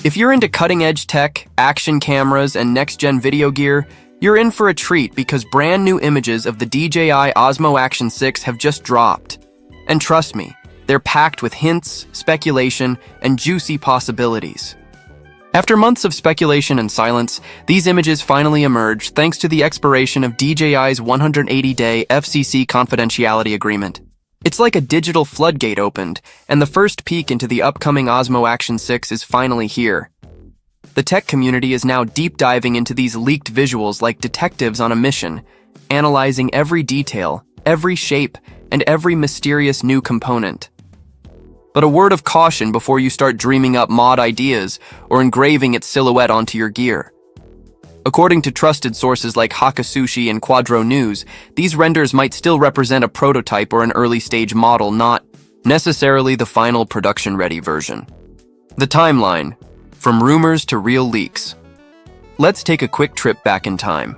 If you're into cutting-edge tech, action cameras, and next-gen video gear, you're in for a treat because brand new images of the DJI Osmo Action 6 have just dropped. And trust me, they're packed with hints, speculation, and juicy possibilities. After months of speculation and silence, these images finally emerged thanks to the expiration of DJI's 180-day FCC confidentiality agreement. It's like a digital floodgate opened, and the first peek into the upcoming Osmo Action 6 is finally here. The tech community is now deep diving into these leaked visuals like detectives on a mission, analyzing every detail, every shape, and every mysterious new component. But a word of caution before you start dreaming up mod ideas or engraving its silhouette onto your gear. According to trusted sources like Hakasushi and Quadro News, these renders might still represent a prototype or an early-stage model, not necessarily the final production-ready version. The timeline, from rumors to real leaks. Let's take a quick trip back in time.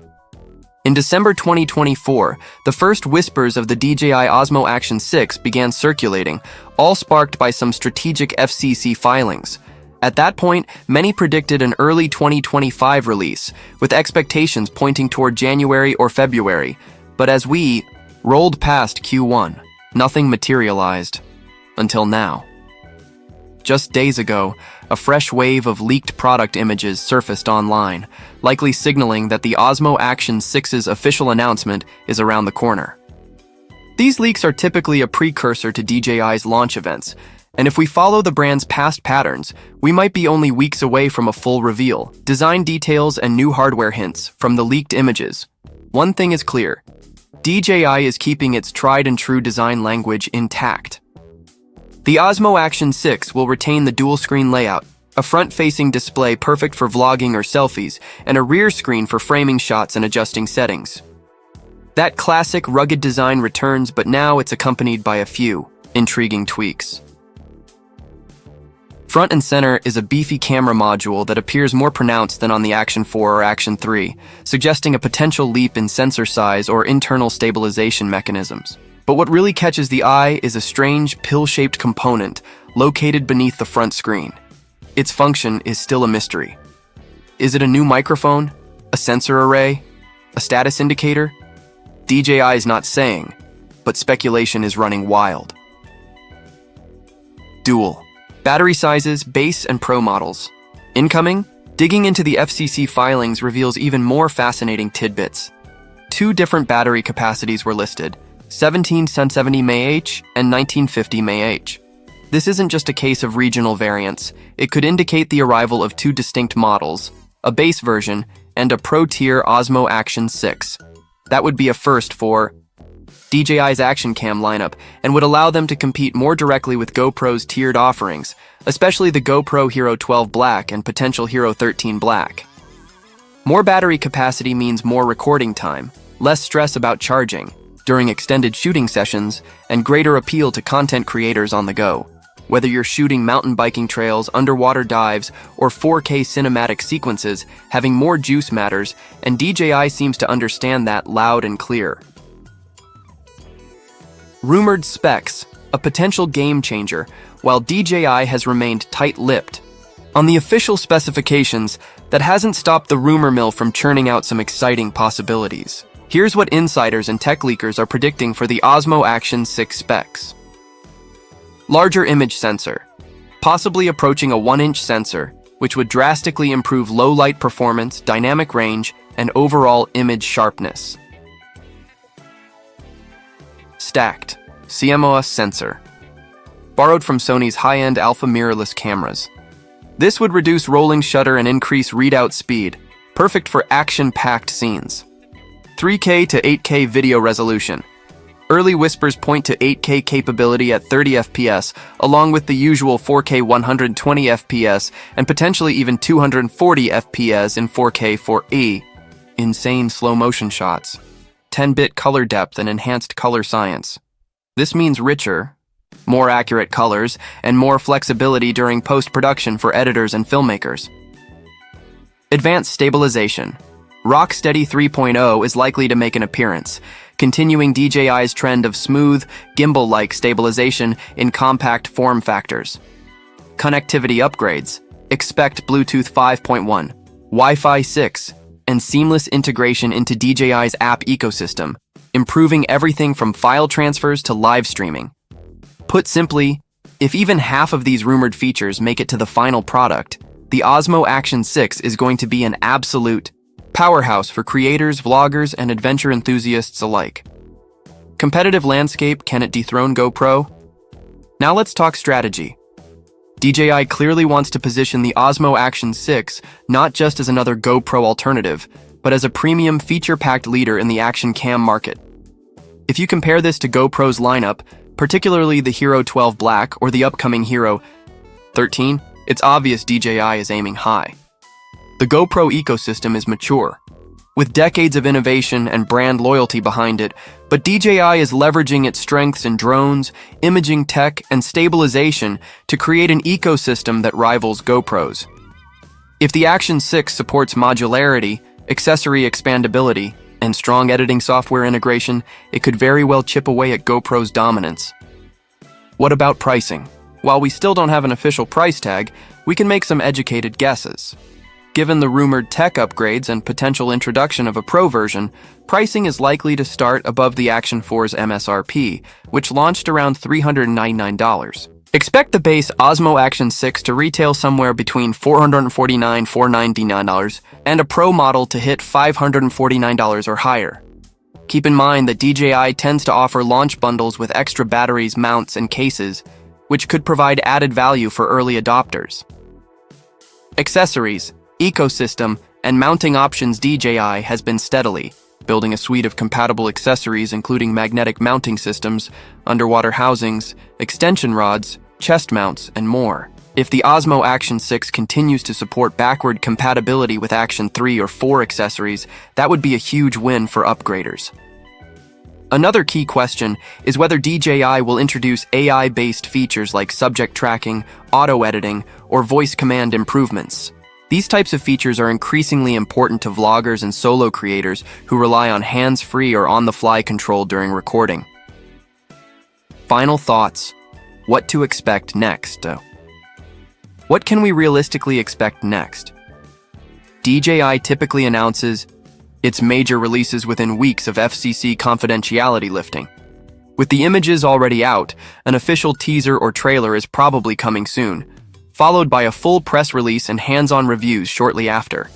In December 2024, the first whispers of the DJI Osmo Action 6 began circulating, all sparked by some strategic FCC filings. At that point, many predicted an early 2025 release, with expectations pointing toward January or February. But as we rolled past Q1, nothing materialized. Until now. Just days ago, a fresh wave of leaked product images surfaced online, likely signaling that the Osmo Action 6's official announcement is around the corner. These leaks are typically a precursor to DJI's launch events, and if we follow the brand's past patterns, we might be only weeks away from a full reveal, design details, and new hardware hints from the leaked images. One thing is clear: DJI is keeping its tried-and-true design language intact. The Osmo Action 6 will retain the dual-screen layout, a front-facing display perfect for vlogging or selfies, and a rear screen for framing shots and adjusting settings. That classic rugged design returns, but now it's accompanied by a few intriguing tweaks. Front and center is a beefy camera module that appears more pronounced than on the Action 4 or Action 3, suggesting a potential leap in sensor size or internal stabilization mechanisms. But what really catches the eye is a strange pill-shaped component located beneath the front screen. Its function is still a mystery. Is it a new microphone? A sensor array? A status indicator? DJI is not saying, but speculation is running wild. Dual. Battery sizes, base and pro models. Incoming? Digging into the FCC filings reveals even more fascinating tidbits. 2 different battery capacities were listed: 1770 mAh and 1950 mAh. This isn't just a case of regional variance. It could indicate the arrival of 2 distinct models, a base version and a pro-tier Osmo Action 6. That would be a first for DJI's Action Cam lineup and would allow them to compete more directly with GoPro's tiered offerings, especially the GoPro Hero 12 Black and potential Hero 13 Black. More battery capacity means more recording time, less stress about charging during extended shooting sessions, and greater appeal to content creators on the go. Whether you're shooting mountain biking trails, underwater dives, or 4K cinematic sequences, having more juice matters, and DJI seems to understand that loud and clear. Rumored specs, a potential game changer, while DJI has remained tight-lipped. On the official specifications, that hasn't stopped the rumor mill from churning out some exciting possibilities. Here's what insiders and tech leakers are predicting for the Osmo Action 6 specs. Larger image sensor, possibly approaching a 1-inch sensor, which would drastically improve low-light performance, dynamic range, and overall image sharpness. Stacked, CMOS sensor, borrowed from Sony's high-end alpha mirrorless cameras. This would reduce rolling shutter and increase readout speed, perfect for action-packed scenes. 3K to 8K video resolution. Early whispers point to 8K capability at 30 FPS, along with the usual 4K 120 FPS and potentially even 240 FPS in 4K 4E. Insane slow motion shots. 10-bit color depth and enhanced color science. This means richer, more accurate colors, and more flexibility during post-production for editors and filmmakers. Advanced stabilization. Rocksteady 3.0 is likely to make an appearance, continuing DJI's trend of smooth, gimbal-like stabilization in compact form factors. Connectivity upgrades. Expect Bluetooth 5.1, Wi-Fi 6, and seamless integration into DJI's app ecosystem, improving everything from file transfers to live streaming. Put simply, if even half of these rumored features make it to the final product, the Osmo Action 6 is going to be an absolute powerhouse for creators, vloggers, and adventure enthusiasts alike. Competitive landscape, can it dethrone GoPro? Now let's talk strategy. DJI clearly wants to position the Osmo Action 6 not just as another GoPro alternative, but as a premium feature-packed leader in the action cam market. If you compare this to GoPro's lineup, particularly the Hero 12 Black or the upcoming Hero 13, it's obvious DJI is aiming high. The GoPro ecosystem is mature, with decades of innovation and brand loyalty behind it, but DJI is leveraging its strengths in drones, imaging tech, and stabilization to create an ecosystem that rivals GoPro's. If the Action 6 supports modularity, accessory expandability, and strong editing software integration, it could very well chip away at GoPro's dominance. What about pricing? While we still don't have an official price tag, we can make some educated guesses. Given the rumored tech upgrades and potential introduction of a Pro version, pricing is likely to start above the Action 4's MSRP, which launched around $399. Expect the base Osmo Action 6 to retail somewhere between $449–$499 and a Pro model to hit $549 or higher. Keep in mind that DJI tends to offer launch bundles with extra batteries, mounts, and cases, which could provide added value for early adopters. Accessories, ecosystem, and mounting options. DJI has been steadily building a suite of compatible accessories including magnetic mounting systems, underwater housings, extension rods, chest mounts, and more. If the Osmo Action 6 continues to support backward compatibility with Action 3 or 4 accessories, that would be a huge win for upgraders. Another key question is whether DJI will introduce AI-based features like subject tracking, auto-editing, or voice command improvements. These types of features are increasingly important to vloggers and solo creators who rely on hands-free or on-the-fly control during recording. Final thoughts. What to expect next? What can we realistically expect next? DJI typically announces its major releases within weeks of FCC confidentiality lifting. With the images already out, an official teaser or trailer is probably coming soon, followed by a full press release and hands-on reviews shortly after.